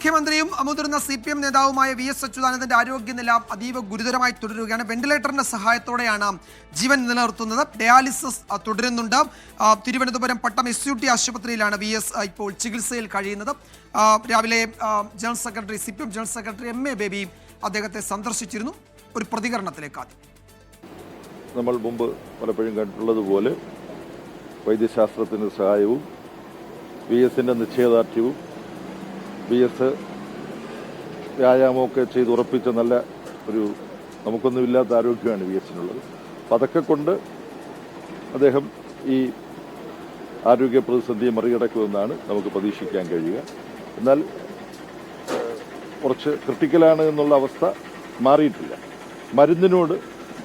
മുഖ്യമന്ത്രിയും മുതിർന്ന CPM നേതാവുമായ VS അച്യുതാനന്ദന്റെ ആരോഗ്യനില അതീവ ഗുരുതരമായി തുടരുകയാണ്. വെന്റിലേറ്ററിന്റെ സഹായത്തോടെയാണ് ജീവൻ നിലനിർത്തുന്നത്. ഡയാലിസിസ് തുടരുന്നുണ്ട്. തിരുവനന്തപുരം പട്ടം SUT ആശുപത്രിയിലാണ് VS ഇപ്പോൾ ചികിത്സയിൽ കഴിയുന്നത്. രാവിലെ general secretary CPM general secretary MA baby അദ്ദേഹത്തെ സന്ദർശിച്ചിരുന്നു. ഒരു പ്രതികരണത്തിലേക്ക് ആദ്യം. നമ്മൾ മുമ്പ് പലപ്പോഴും കണ്ടിട്ടുള്ളതുപോലെ വൈദ്യശാസ്ത്രത്തിൻ്റെ സഹായവും VSന്റെ നിശ്ചയദാർഢ്യവും VS വ്യായാമമൊക്കെ ചെയ്ത് ഉറപ്പിച്ച നല്ല ഒരു നമുക്കൊന്നുമില്ലാത്ത ആരോഗ്യമാണ് VSനുള്ളത്. അപ്പം അതൊക്കെ കൊണ്ട് അദ്ദേഹം ഈ ആരോഗ്യ പ്രതിസന്ധിയെ മറികടക്കുമെന്നാണ് നമുക്ക് പ്രതീക്ഷിക്കാൻ കഴിയുക. എന്നാൽ കുറച്ച് ക്രിട്ടിക്കലാണ് എന്നുള്ള അവസ്ഥ മാറിയിട്ടില്ല. മരുന്നിനോട്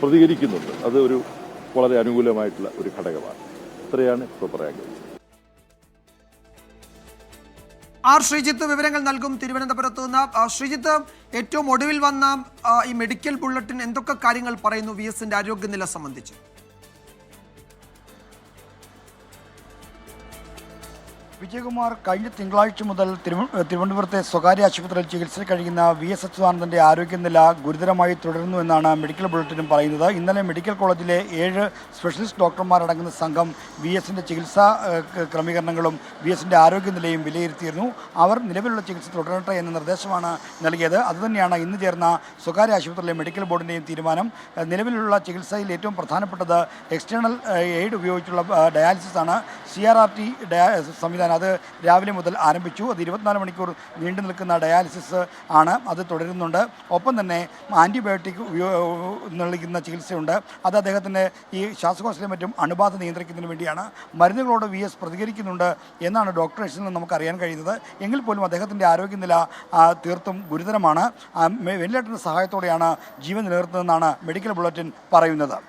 പ്രതികരിക്കുന്നുണ്ട്. അത് ഒരു വളരെ അനുകൂലമായിട്ടുള്ള ഒരു ഘടകമാണ്. ഇത്രയാണ് ഇപ്പോൾ പറയാൻ കഴിയുന്നത്. ശ്രീജിത്ത് വിവരങ്ങൾ നൽകും തിരുവനന്തപുരത്ത് നിന്ന്. ശ്രീജിത്ത്, ഏറ്റവും ഒടുവിൽ വന്ന ഈ മെഡിക്കൽ ബുള്ളറ്റിൻ എന്തൊക്കെ കാര്യങ്ങൾ പറയുന്നു VSന്റെ ആരോഗ്യനില സംബന്ധിച്ച്? വിജയകുമാർ, കഴിഞ്ഞ തിങ്കളാഴ്ച മുതൽ തിരുവനന്തപുരത്തെ സ്വകാര്യ ആശുപത്രിയിൽ ചികിത്സയിൽ കഴിയുന്ന VS അച്യുതാനന്ദന്റെ ആരോഗ്യനില ഗുരുതരമായി തുടരുന്നു എന്നാണ് മെഡിക്കൽ ബുള്ളറ്റിനും പറയുന്നത്. ഇന്നലെ മെഡിക്കൽ കോളേജിലെ 7 സ്പെഷ്യലിസ്റ്റ് ഡോക്ടർമാരടങ്ങുന്ന സംഘം VSന്റെ ചികിത്സാ ക്രമീകരണങ്ങളും VSന്റെ ആരോഗ്യനിലയും വിലയിരുത്തിയിരുന്നു. അവർ നിലവിലുള്ള ചികിത്സ തുടരട്ടെ എന്ന നിർദ്ദേശമാണ് നൽകിയത്. അതുതന്നെയാണ് ഇന്ന് ചേർന്ന സ്വകാര്യ ആശുപത്രിയിലെ മെഡിക്കൽ ബോർഡിൻ്റെയും തീരുമാനം. നിലവിലുള്ള ചികിത്സയിൽ ഏറ്റവും പ്രധാനപ്പെട്ടത് എക്സ്റ്റേണൽ എയ്ഡ് ഉപയോഗിച്ചുള്ള ഡയാലിസിസ് ആണ്. CRRT സംവിധാനം അത് രാവിലെ മുതൽ ആരംഭിച്ചു. അത് 24 മണിക്കൂർ നീണ്ടു നിൽക്കുന്ന ഡയാലിസിസ് ആണ്. അത് തുടരുന്നുണ്ട്. ഒപ്പം തന്നെ ആൻറ്റിബയോട്ടിക് നൽകുന്ന ചികിത്സയുണ്ട്. അത് അദ്ദേഹത്തിന് ഈ ശ്വാസകോശത്തിലെ മറ്റും അണുബാധ നിയന്ത്രിക്കുന്നതിന് വേണ്ടിയാണ്. മരുന്നുകളോട് VS പ്രതികരിക്കുന്നുണ്ട് എന്നാണ് ഡോക്ടേഴ്സിൽ നിന്ന് നമുക്ക് അറിയാൻ കഴിയുന്നത്. എങ്കിൽ പോലും അദ്ദേഹത്തിൻ്റെ ആരോഗ്യനില തീർത്തും ഗുരുതരമാണ്. വെന്റിലേറ്ററിൻ്റെ സഹായത്തോടെയാണ് ജീവൻ നിലനിർത്തുന്നതെന്നാണ് മെഡിക്കൽ ബുള്ളറ്റിൻ പറയുന്നത്.